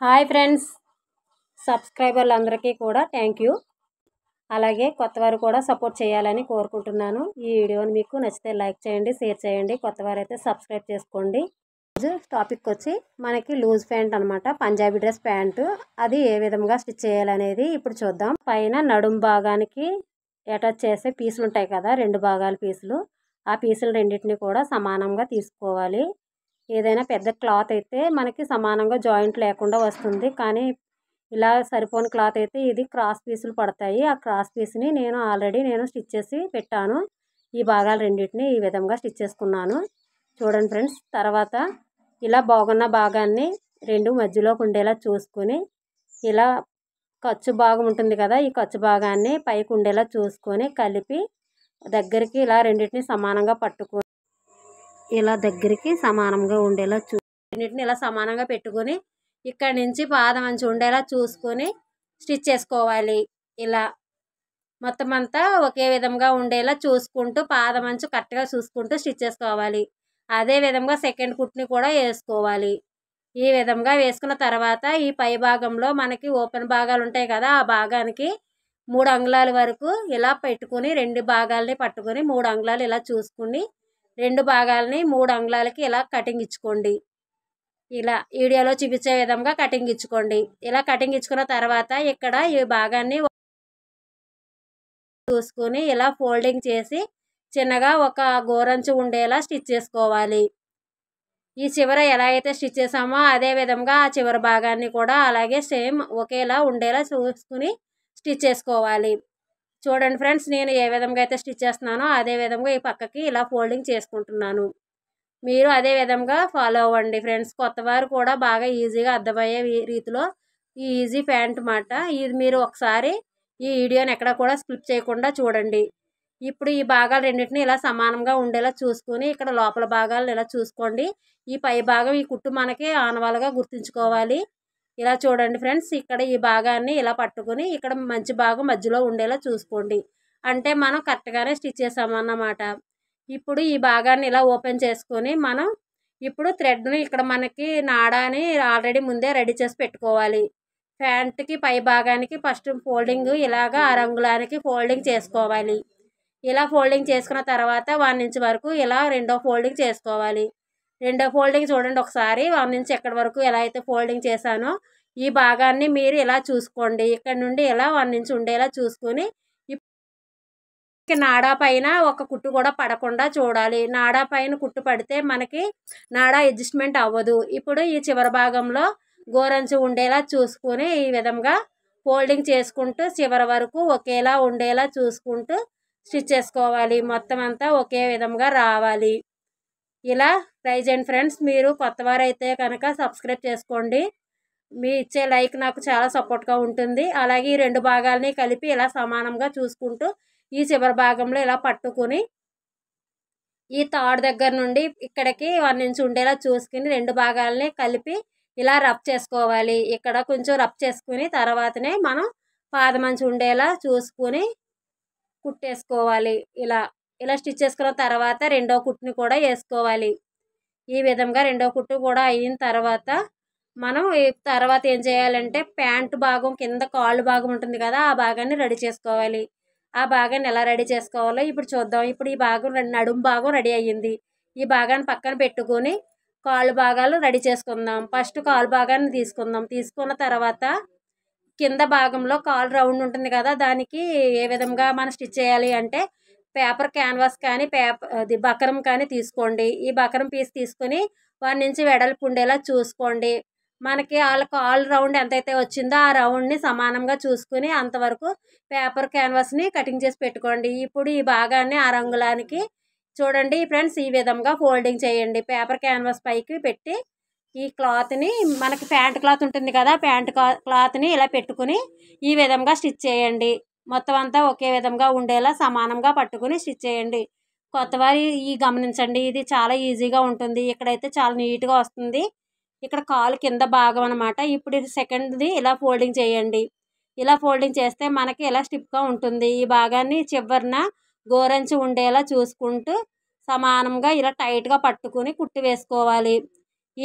Hi friends, సబ్స్క్రైబర్లందరికీ కూడా thank you. అలాగే కొత్తవారు కూడా సపోర్ట్ చేయాలని కోరుకుంటున్నాను. ఈ వీడియోని మీకు నచ్చితే లైక్ చేయండి, షేర్ చేయండి. కొత్తవారైతే సబ్స్క్రైబ్ చేసుకోండి. టాపిక్ వచ్చి మనకి లూజ్ ప్యాంట్ అనమాట, పంజాబీ డ్రెస్ ప్యాంటు. అది ఏ విధంగా స్టిచ్ చేయాలనేది ఇప్పుడు చూద్దాం. పైన నడుం భాగానికి అటాచ్ చేసే పీసులు ఉంటాయి కదా, 2 భాగాల పీసులు. ఆ పీసులు రెండింటిని కూడా సమానంగా తీసుకోవాలి. ఏదైనా పెద్ద క్లాత్ అయితే మనకి సమానంగా జాయింట్ లేకుండా వస్తుంది, కానీ ఇలా సరిపోని క్లాత్ అయితే ఇది క్రాస్ పీసులు పడతాయి. ఆ క్రాస్ పీస్ని ఆల్రెడీ స్టిచ్ చేసి పెట్టాను. ఈ భాగాలు రెండింటిని ఈ విధంగా స్టిచ్ చేసుకున్నాను. చూడండి ఫ్రెండ్స్. తర్వాత ఇలా బాగున్న భాగాన్ని 2 మధ్యలోకి ఉండేలా చూసుకొని, ఇలా ఖర్చు భాగం ఉంటుంది కదా, ఈ ఖర్చు భాగాన్ని పైకి ఉండేలా చూసుకొని కలిపి దగ్గరికి ఇలా రెండింటిని సమానంగా పట్టుకొని, ఇలా దగ్గరికి సమానంగా ఉండేలా రెండింటిని ఇలా సమానంగా పెట్టుకొని ఇక్కడ నుంచి పాదం అంచు ఉండేలా చూసుకొని స్టిచ్ చేసుకోవాలి. ఇలా మొత్తం అంతా ఒకే విధంగా ఉండేలా చూసుకుంటూ పాదం అంచు కరెక్ట్గా చూసుకుంటూ స్టిచ్ చేసుకోవాలి. అదే విధంగా సెకండ్ కుట్ని కూడా వేసుకోవాలి. ఈ విధంగా వేసుకున్న తర్వాత ఈ పై భాగంలో మనకి ఓపెన్ భాగాలు ఉంటాయి కదా, ఆ భాగానికి 3 అంగుళాల వరకు ఇలా పెట్టుకుని 2 భాగాలని పట్టుకొని 3 అంగుళాలు ఇలా చూసుకుని 2 భాగాలని 3 అంగుళాలకి ఇలా కటింగ్ ఇచ్చుకోండి. ఇలా వీడియోలో చూపించే విధంగా కటింగ్ ఇచ్చుకోండి. ఇలా కటింగ్ ఇచ్చుకున్న తర్వాత ఇక్కడ ఈ భాగాన్ని చూసుకొని ఇలా ఫోల్డింగ్ చేసి చిన్నగా ఒక గోరంచు ఉండేలా స్టిచ్ చేసుకోవాలి. ఈ చివర ఎలా అయితే స్టిచ్ చేసామో అదే విధంగా ఆ చివరి భాగాన్ని కూడా అలాగే సేమ్ ఒకేలా ఉండేలా చూసుకుని స్టిచ్ చేసుకోవాలి. చూడండి ఫ్రెండ్స్, నేను ఏ విధంగా అయితే స్టిచ్ చేస్తున్నానో అదే విధంగా ఈ పక్కకి ఇలా ఫోల్డింగ్ చేసుకుంటున్నాను. మీరు అదే విధంగా ఫాలో అవ్వండి ఫ్రెండ్స్. కొత్తవారు కూడా బాగా ఈజీగా అర్థమయ్యే రీతిలో ఈ ఈజీ ప్యాంట్ మాట. ఇది మీరు ఒకసారి ఈ వీడియోని ఎక్కడ కూడా స్కిప్ చేయకుండా చూడండి. ఇప్పుడు ఈ భాగాలు రెండింటిని ఇలా సమానంగా ఉండేలా చూసుకొని ఇక్కడ లోపల భాగాలు ఇలా చూసుకోండి. ఈ పై భాగం ఈ కుట్టు మనకి ఆనవాలుగా గుర్తుంచుకోవాలి. ఇలా చూడండి ఫ్రెండ్స్, ఇక్కడ ఈ భాగాన్ని ఇలా పట్టుకుని ఇక్కడ మంచి భాగం మధ్యలో ఉండేలా చూసుకోండి. అంటే మనం కరెక్ట్గానే స్టిచ్ చేసామన్నమాట. ఇప్పుడు ఈ భాగాన్ని ఇలా ఓపెన్ చేసుకొని మనం ఇప్పుడు థ్రెడ్ని ఇక్కడ మనకి నాడాని ఆల్రెడీ ముందే రెడీ చేసి పెట్టుకోవాలి. ప్యాంట్కి పై భాగానికి ఫస్ట్ ఫోల్డింగ్ ఇలాగా 6 అంగుళానికి ఫోల్డింగ్ చేసుకోవాలి. ఇలా ఫోల్డింగ్ చేసుకున్న తర్వాత 1 ఇంచ్ వరకు ఇలా రెండో ఫోల్డింగ్ చేసుకోవాలి. రెండో ఫోల్డింగ్ చూడండి ఒకసారి 1 ఇంచ్ ఎక్కడి వరకు ఎలా అయితే ఫోల్డింగ్ చేశానో ఈ భాగాన్ని మీరు ఇలా చూసుకోండి. ఇక్కడ నుండి ఇలా 1 ఇంచ్ ఉండేలా చూసుకొని నాడా పైన ఒక కుట్టు కూడా పడకుండా చూడాలి. నాడా పైన కుట్టు పడితే మనకి నాడా అడ్జస్ట్మెంట్ అవ్వదు. ఇప్పుడు ఈ చివరి భాగంలో గోరంచు ఉండేలా చూసుకొని ఈ విధంగా ఫోల్డింగ్ చేసుకుంటూ చివరి వరకు ఒకేలా ఉండేలా చూసుకుంటూ స్టిచ్ చేసుకోవాలి. మొత్తం అంతా ఒకే విధంగా రావాలి. ఇలా ట్రై చేయండి ఫ్రెండ్స్. మీరు కొత్తవారైతే కనుక సబ్స్క్రైబ్ చేసుకోండి. మీ ఇచ్చే లైక్ నాకు చాలా సపోర్ట్గా ఉంటుంది. అలాగే ఈ 2 భాగాలని కలిపి ఇలా సమానంగా చూసుకుంటూ ఈ చివరి భాగంలో ఇలా పట్టుకుని ఈ తాడు దగ్గర నుండి ఇక్కడికి 1 ఇంచ్ ఉండేలా చూసుకుని 2 భాగాలని కలిపి ఇలా రబ్ చేసుకోవాలి. ఇక్కడ కొంచెం రబ్ చేసుకుని తర్వాతనే మనం పాదమంచు ఉండేలా చూసుకుని కుట్టేసుకోవాలి. ఇలా ఇలా స్టిచ్ చేసుకున్న తర్వాత రెండో కుట్టుని కూడా వేసుకోవాలి. ఈ విధంగా రెండో కుట్టు కూడా అయిన తర్వాత మనం తర్వాత ఏం చేయాలంటే ప్యాంటు భాగం కింద కాళ్ళు భాగం ఉంటుంది కదా, ఆ భాగాన్ని రెడీ చేసుకోవాలి. ఆ భాగాన్ని ఎలా రెడీ చేసుకోవాలో ఇప్పుడు చూద్దాం. ఇప్పుడు ఈ భాగం నడుం భాగం రెడీ అయ్యింది. ఈ భాగాన్ని పక్కన పెట్టుకొని కాళ్ళు భాగాలు రెడీ చేసుకుందాం. ఫస్ట్ కాలు భాగాన్ని తీసుకుందాం. తీసుకున్న తర్వాత కింద భాగంలో కాలు రౌండ్ ఉంటుంది కదా, దానికి ఏ విధంగా మనం స్టిచ్ చేయాలి అంటే పేపర్ క్యాన్వాస్ కానీ అది బకరం కానీ తీసుకోండి. ఈ బకరం పీస్ తీసుకొని 1 ఇంచ్ వెడల్పు ఉండేలా చూసుకోండి. మనకి వాళ్ళ కాల్ రౌండ్ ఎంతైతే వచ్చిందో ఆ రౌండ్ని సమానంగా చూసుకుని అంతవరకు పేపర్ క్యాన్వాస్ని కటింగ్ చేసి పెట్టుకోండి. ఇప్పుడు ఈ భాగాన్ని 6 అంగుళానికి చూడండి ఫ్రెండ్స్ ఈ విధంగా ఫోల్డింగ్ చేయండి. పేపర్ క్యాన్వాస్ పైకి పెట్టి ఈ క్లాత్ని మనకి ప్యాంట్ క్లాత్ ఉంటుంది కదా, ప్యాంట్ క్లాత్ని ఇలా పెట్టుకుని ఈ విధంగా స్టిచ్ చేయండి. మొత్తం అంతా ఒకే విధంగా ఉండేలా సమానంగా పట్టుకుని స్టిచ్ చేయండి. కొత్తవారి గమనించండి, ఇది చాలా ఈజీగా ఉంటుంది. ఇక్కడైతే చాలా నీట్గా వస్తుంది. ఇక్కడ కాలు కింద భాగం అనమాట. ఇప్పుడు సెకండ్ది ఇలా ఫోల్డింగ్ చేయండి. ఇలా ఫోల్డింగ్ చేస్తే మనకి ఇలా స్టిప్గా ఉంటుంది. ఈ భాగాన్ని చివరిన గోరంచు ఉండేలా చూసుకుంటూ సమానంగా ఇలా టైట్గా పట్టుకుని కుట్టి వేసుకోవాలి.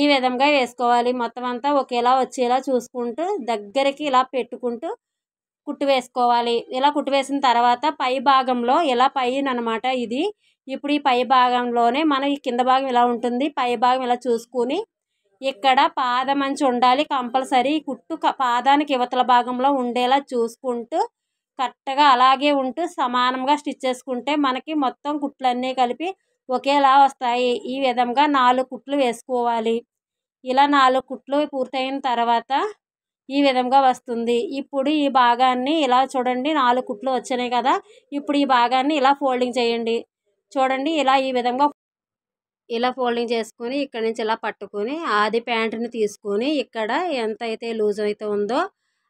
ఈ విధంగా వేసుకోవాలి. మొత్తం అంతా ఒకేలా వచ్చేలా చూసుకుంటూ దగ్గరికి ఇలా పెట్టుకుంటూ కుట్టు వేసుకోవాలి. ఇలా కుట్టు వేసిన తర్వాత పై భాగంలో ఇలా పైననమాట ఇది. ఇప్పుడు ఈ పై భాగంలోనే మనం ఈ కింద భాగం ఇలా ఉంటుంది. పై భాగం ఇలా చూసుకుని ఇక్కడ పాదమంచు ఉండాలి కంపల్సరీ. కుట్టు పాదానికి ఇవతల భాగంలో ఉండేలా చూసుకుంటూ కరెక్ట్గా అలాగే ఉంటూ సమానంగా స్టిచ్ చేసుకుంటే మనకి మొత్తం కుట్లన్నీ కలిపి ఒకేలా వస్తాయి. ఈ విధంగా 4 కుట్లు వేసుకోవాలి. ఇలా 4 కుట్లు పూర్తయిన తర్వాత ఈ విధంగా వస్తుంది. ఇప్పుడు ఈ భాగాన్ని ఇలా చూడండి 4 కుట్లు వచ్చినాయి కదా. ఇప్పుడు ఈ భాగాన్ని ఇలా ఫోల్డింగ్ చేయండి. చూడండి ఈ విధంగా ఇలా ఫోల్డింగ్ చేసుకొని ఇక్కడ నుంచి ఇలా పట్టుకొని ఆది ప్యాంటుని తీసుకొని ఇక్కడ ఎంత అయితే లూజ్ అయితే ఉందో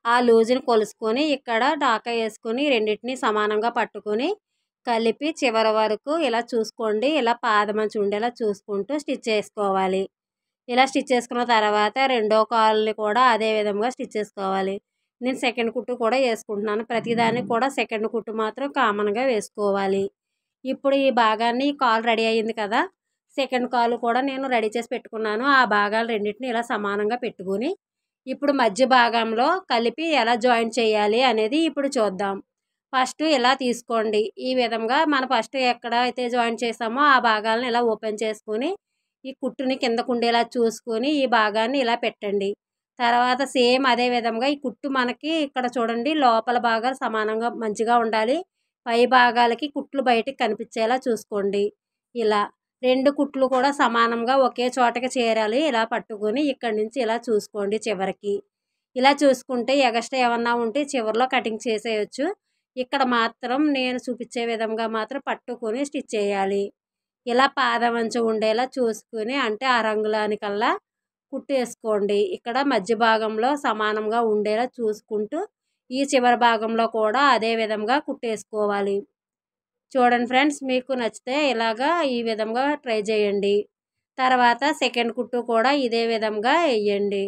ఆ లూజ్ని కొలుసుకొని ఇక్కడ డాకా వేసుకొని రెండింటిని సమానంగా పట్టుకొని కలిపి చివరి వరకు ఇలా చూసుకోండి. ఇలా పాదమంచు ఉండేలా చూసుకుంటూ స్టిచ్ చేసుకోవాలి. ఇలా స్టిచ్ చేసుకున్న తర్వాత రెండో కాల్ని కూడా అదే విధంగా స్టిచ్ చేసుకోవాలి. నేను సెకండ్ కుట్టు కూడా వేసుకుంటున్నాను. ప్రతిదానికి కూడా సెకండ్ కుట్టు మాత్రం కామన్గా వేసుకోవాలి. ఇప్పుడు ఈ భాగాన్ని కాల్ రెడీ అయ్యింది కదా. సెకండ్ కాల్ కూడా నేను రెడీ చేసి పెట్టుకున్నాను. ఆ భాగాలు రెండింటిని ఇలా సమానంగా పెట్టుకుని ఇప్పుడు మధ్య భాగంలో కలిపి ఎలా జాయిన్ చేయాలి అనేది ఇప్పుడు చూద్దాం. ఫస్ట్ ఇలా తీసుకోండి. ఈ విధంగా మనం ఫస్ట్ ఎక్కడ అయితే జాయిన్ చేసామో ఆ భాగాలను ఇలా ఓపెన్ చేసుకొని ఈ కుట్టుని కిందకు ఉండేలా చూసుకొని ఈ భాగాన్ని ఇలా పెట్టండి. తర్వాత సేమ్ అదే విధంగా ఈ కుట్టు మనకి ఇక్కడ చూడండి లోపల భాగాలు సమానంగా మంచిగా ఉండాలి. పై భాగాలకి కుట్లు బయటికి కనిపించేలా చూసుకోండి. ఇలా 2 కుట్లు కూడా సమానంగా ఒకే చోటకి చేరాలి. ఇలా పట్టుకొని ఇక్కడి నుంచి ఇలా చూసుకోండి చివరికి. ఇలా చూసుకుంటే ఎగస్ట్రా ఏమన్నా ఉంటే చివరిలో కటింగ్ చేసేయచ్చు. ఇక్కడ మాత్రం నేను చూపించే విధంగా మాత్రం పట్టుకొని స్టిచ్ చేయాలి. ఇలా పాదమంచు ఉండేలా చూసుకుని అంటే ఆ రంగులానికల్లా కుట్టు వేసుకోండి. ఇక్కడ మధ్య భాగంలో సమానంగా ఉండేలా చూసుకుంటూ ఈ చివరి భాగంలో కూడా అదే విధంగా కుట్టేసుకోవాలి. చూడండి ఫ్రెండ్స్, మీకు నచ్చితే ఇలాగా ఈ విధంగా ట్రై చేయండి. తర్వాత సెకండ్ కుట్టు కూడా ఇదే విధంగా వేయండి.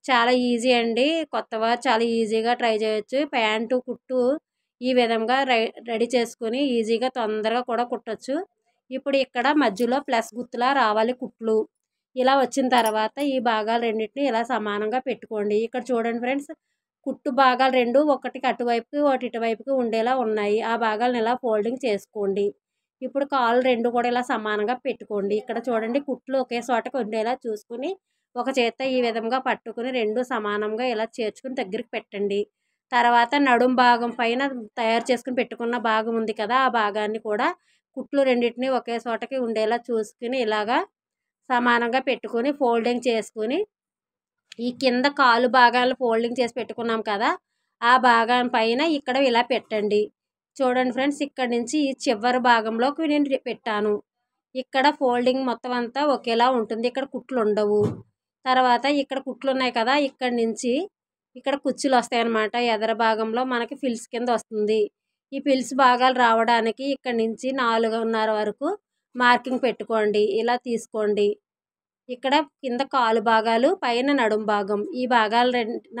చాలా ఈజీ అండి. కొత్తవారు చాలా ఈజీగా ట్రై చేయొచ్చు. ప్యాంటు కుట్టు ఈ విధంగా రెడీ చేసుకొని ఈజీగా తొందరగా కూడా కుట్టచ్చు. ఇప్పుడు ఇక్కడ మధ్యలో ప్లస్ గుర్తులా రావాలి కుట్లు. ఇలా వచ్చిన తర్వాత ఈ భాగాలు రెండింటిని ఇలా సమానంగా పెట్టుకోండి. ఇక్కడ చూడండి ఫ్రెండ్స్, కుట్టు భాగాలు రెండు ఒకటికి అటువైపుకి ఒకటి ఇటువైపుకి ఉండేలా ఉన్నాయి. ఆ భాగాలను ఇలా ఫోల్డింగ్ చేసుకోండి. ఇప్పుడు కాళ్ళు రెండు కూడా ఇలా సమానంగా పెట్టుకోండి. ఇక్కడ చూడండి కుట్లు ఒకే చోటకి ఉండేలా చూసుకుని ఒక చేత్తో ఈ విధంగా పట్టుకుని రెండు సమానంగా ఇలా చేర్చుకుని దగ్గరికి పెట్టండి. తర్వాత నడుం భాగం పైన తయారు చేసుకుని పెట్టుకున్న భాగం ఉంది కదా, ఆ భాగాన్ని కూడా కుట్లు రెండింటిని ఒకే చోటకి ఉండేలా చూసుకుని ఇలాగా సమానంగా పెట్టుకుని ఫోల్డింగ్ చేసుకుని ఈ కింద కాలు భాగాలు ఫోల్డింగ్ చేసి పెట్టుకున్నాం కదా, ఆ భాగం పైన ఇక్కడ ఇలా పెట్టండి. చూడండి ఫ్రెండ్స్, ఇక్కడ నుంచి ఈ చివరి భాగంలోకి నేను పెట్టాను. ఇక్కడ ఫోల్డింగ్ మొత్తం అంతా ఒకేలా ఉంటుంది. ఇక్కడ కుట్లు ఉండవు. తర్వాత ఇక్కడ కుట్లు ఉన్నాయి కదా, ఇక్కడ నుంచి ఇక్కడ కుచ్చులు వస్తాయి అన్నమాట. ఎదర భాగంలో మనకి ఫిల్స్ కింద వస్తుంది. ఈ ఫిల్స్ భాగాలు రావడానికి ఇక్కడ నుంచి 4.5 వరకు మార్కింగ్ పెట్టుకోండి. ఇలా తీసుకోండి. ఇక్కడ కింద కాలు భాగాలు పైన నడుం భాగం ఈ భాగాలు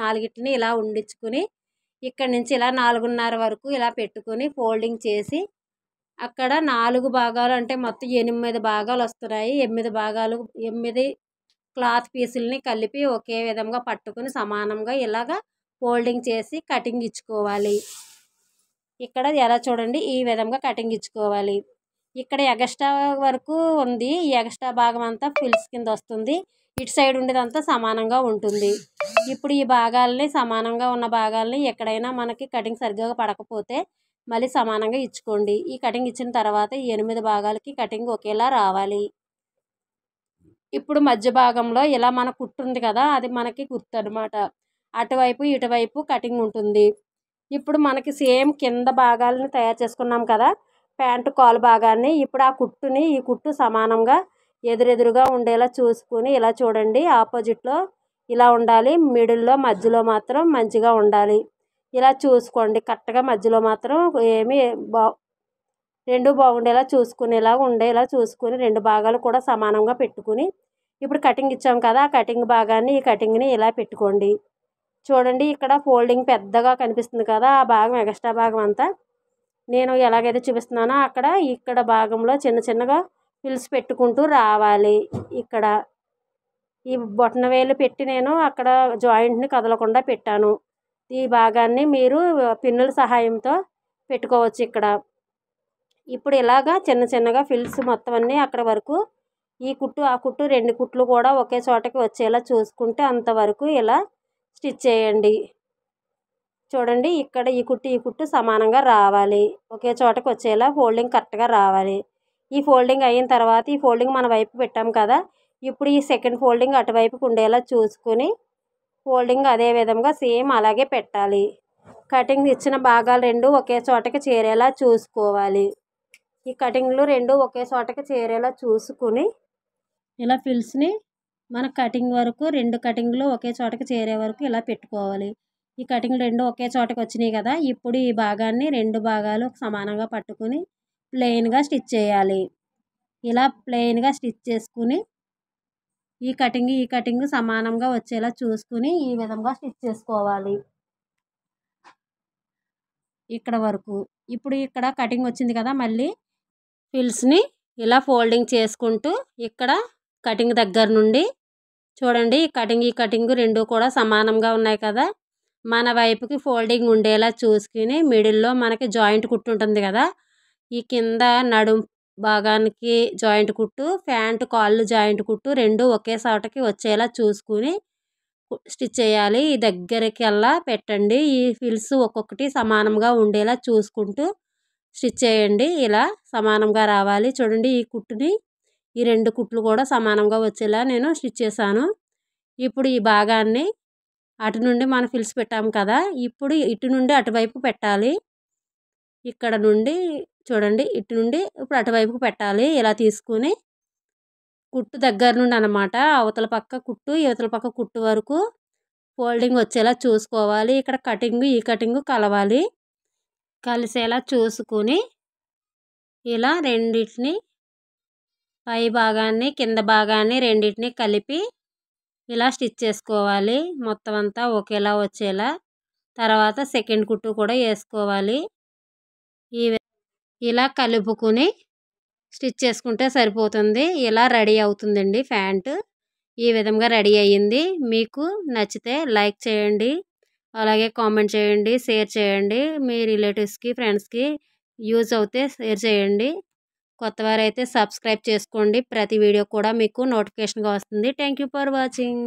నాలుగిటిని ఇలా ఉండించుకుని ఇక్కడ నుంచి ఇలా 4.5 వరకు ఇలా పెట్టుకుని ఫోల్డింగ్ చేసి అక్కడ 4 భాగాలు అంటే మొత్తం 8 భాగాలు వస్తున్నాయి. 8 క్లాత్ పీసుల్ని కలిపి ఒకే విధంగా పట్టుకుని సమానంగా ఇలాగా ఫోల్డింగ్ చేసి కటింగ్ ఇచ్చుకోవాలి. ఇక్కడ ఎలా చూడండి ఈ విధంగా కటింగ్ ఇచ్చుకోవాలి. ఇక్కడ ఎగస్ట్రా వరకు ఉంది. ఈ ఎగస్ట్రా భాగం అంతా ఫిల్స్ కింద వస్తుంది. ఇటు సైడ్ ఉండేదంతా సమానంగా ఉంటుంది. ఇప్పుడు ఈ భాగాల్ని సమానంగా ఉన్న భాగాల్ని ఎక్కడైనా మనకి కటింగ్ సరిగ్గా పడకపోతే మళ్ళీ సమానంగా ఇచ్చుకోండి. ఈ కటింగ్ ఇచ్చిన తర్వాత ఈ 8 భాగాలకి కటింగ్ ఒకేలా రావాలి. ఇప్పుడు మధ్య భాగంలో ఇలా మన కుట్టు ఉంది కదా, అది మనకి గుర్తు అనమాట. అటువైపు ఇటువైపు కటింగ్ ఉంటుంది. ఇప్పుడు మనకి సేమ్ కింద భాగాలను తయారు చేసుకున్నాం కదా ప్యాంటు కాలు భాగాన్ని, ఇప్పుడు ఆ కుట్టుని ఈ కుట్టు సమానంగా ఎదురెదురుగా ఉండేలా చూసుకుని ఇలా చూడండి. ఆపోజిట్లో ఇలా ఉండాలి, మిడిల్లో మధ్యలో మాత్రం మంచిగా ఉండాలి. ఇలా చూసుకోండి. కరెక్ట్గా మధ్యలో మాత్రం ఏమీ రెండు బాగుండేలా ఉండేలా చూసుకుని 2 భాగాలు కూడా సమానంగా పెట్టుకుని ఇప్పుడు కటింగ్ ఇచ్చాం కదా, ఆ కటింగ్ భాగాన్ని ఈ కటింగ్ని ఇలా పెట్టుకోండి. చూడండి ఇక్కడ ఫోల్డింగ్ పెద్దగా కనిపిస్తుంది కదా, ఆ భాగం ఎక్స్ట్రా భాగం అంతా నేను ఎలాగైతే చూపిస్తున్నానో ఇక్కడ భాగంలో చిన్న చిన్నగా ఫిల్స్ పెట్టుకుంటూ రావాలి. ఇక్కడ ఈ బొటన వేలు పెట్టి నేను అక్కడ జాయింట్ని కదలకుండా పెట్టాను. ఈ భాగాన్ని మీరు పిన్నుల సహాయంతో పెట్టుకోవచ్చు ఇక్కడ. ఇప్పుడు ఇలాగా చిన్న చిన్నగా ఫిల్స్ మొత్తం అన్నీ అక్కడ వరకు ఈ కుట్టు ఆ కుట్టు 2 కుట్లు కూడా ఒకే చోటకి వచ్చేలా చూసుకుంటే అంతవరకు ఇలా స్టిచ్ చేయండి. చూడండి ఇక్కడ ఈ కుట్టు సమానంగా రావాలి, ఒకే చోటకి వచ్చేలా ఫోల్డింగ్ కరెక్ట్గా రావాలి. ఈ ఫోల్డింగ్ అయిన తర్వాత ఈ ఫోల్డింగ్ మన వైపు పెట్టాం కదా, ఇప్పుడు ఈ సెకండ్ ఫోల్డింగ్ అటువైపుకు ఉండేలా చూసుకుని ఫోల్డింగ్ అదే విధంగా సేమ్ అలాగే పెట్టాలి. కటింగ్ ఇచ్చిన భాగాలు 2 ఒకే చోటకి చేరేలా చూసుకోవాలి. ఈ కటింగ్లు 2 ఒకే చోటకి చేరేలా చూసుకుని ఇలా ఫిల్స్ని మన కటింగ్ వరకు 2 కటింగ్లు ఒకే చోటకి చేరే వరకు ఇలా పెట్టుకోవాలి. ఈ కటింగ్ 2 ఒకే చోటకి వచ్చినాయి కదా, ఇప్పుడు ఈ భాగాన్ని 2 భాగాలు సమానంగా పట్టుకుని ప్లెయిన్గా స్టిచ్ చేయాలి. ఇలా ప్లెయిన్గా స్టిచ్ చేసుకుని ఈ కటింగ్ సమానంగా వచ్చేలా చూసుకుని ఈ విధంగా స్టిచ్ చేసుకోవాలి ఇక్కడ వరకు. ఇప్పుడు ఇక్కడ కటింగ్ వచ్చింది కదా, మళ్ళీ ఫిల్స్ని ఇలా ఫోల్డింగ్ చేసుకుంటూ ఇక్కడ కటింగ్ దగ్గర నుండి చూడండి ఈ కటింగ్ 2 కూడా సమానంగా ఉన్నాయి కదా, మన వైపుకి ఫోల్డింగ్ ఉండేలా చూసుకుని మిడిల్లో మనకి జాయింట్ కుట్టు ఉంటుంది కదా, ఈ కింద నడుం భాగానికి జాయింట్ కుట్టు, ప్యాంటు కాళ్ళు జాయింట్ కుట్టు 2 ఒకే చోటకి వచ్చేలా చూసుకుని స్టిచ్ చేయాలి. ఈ దగ్గరికి అలా పెట్టండి. ఈ ఫిల్స్ ఒక్కొక్కటి సమానంగా ఉండేలా చూసుకుంటూ స్టిచ్ చేయండి. ఇలా సమానంగా రావాలి. చూడండి ఈ 2 కుట్లు కూడా సమానంగా వచ్చేలా నేను స్టిచ్ చేశాను. ఇప్పుడు ఈ భాగాన్ని అటు నుండి మనం ఫిల్స్ పెట్టాము కదా, ఇప్పుడు ఇటు నుండి అటువైపు పెట్టాలి. ఇక్కడ నుండి చూడండి ఇటు నుండి ఇప్పుడు అటువైపుకు పెట్టాలి. ఇలా తీసుకుని కుట్టు దగ్గర నుండి అన్నమాట అవతల పక్క కుట్టు ఇవతల పక్క కుట్టు వరకు ఫోల్డింగ్ వచ్చేలా చూసుకోవాలి. ఇక్కడ ఈ కటింగ్ కలవాలి, కలిసేలా చూసుకుని ఇలా రెండింటిని పై భాగాన్ని కింద భాగాన్ని రెండింటిని కలిపి ఇలా స్టిచ్ చేసుకోవాలి. మొత్తం అంతా ఒకేలా వచ్చేలా. తర్వాత సెకండ్ కుట్టు కూడా వేసుకోవాలి. ఇలా కలుపుకుని స్టిచ్ చేసుకుంటే సరిపోతుంది. ఇలా రెడీ అవుతుందండి ప్యాంటు. ఈ విధంగా రెడీ అయ్యింది. మీకు నచ్చితే లైక్ చేయండి, అలాగే కామెంట్ చేయండి, షేర్ చేయండి. మీ రిలేటివ్స్కి ఫ్రెండ్స్కి యూజ్ అవుతే షేర్ చేయండి. కొత్తవారైతే సబ్స్క్రైబ్ చేసుకోండి. ప్రతి వీడియో కూడా మీకు నోటిఫికేషన్గా వస్తుంది. Thank you for watching.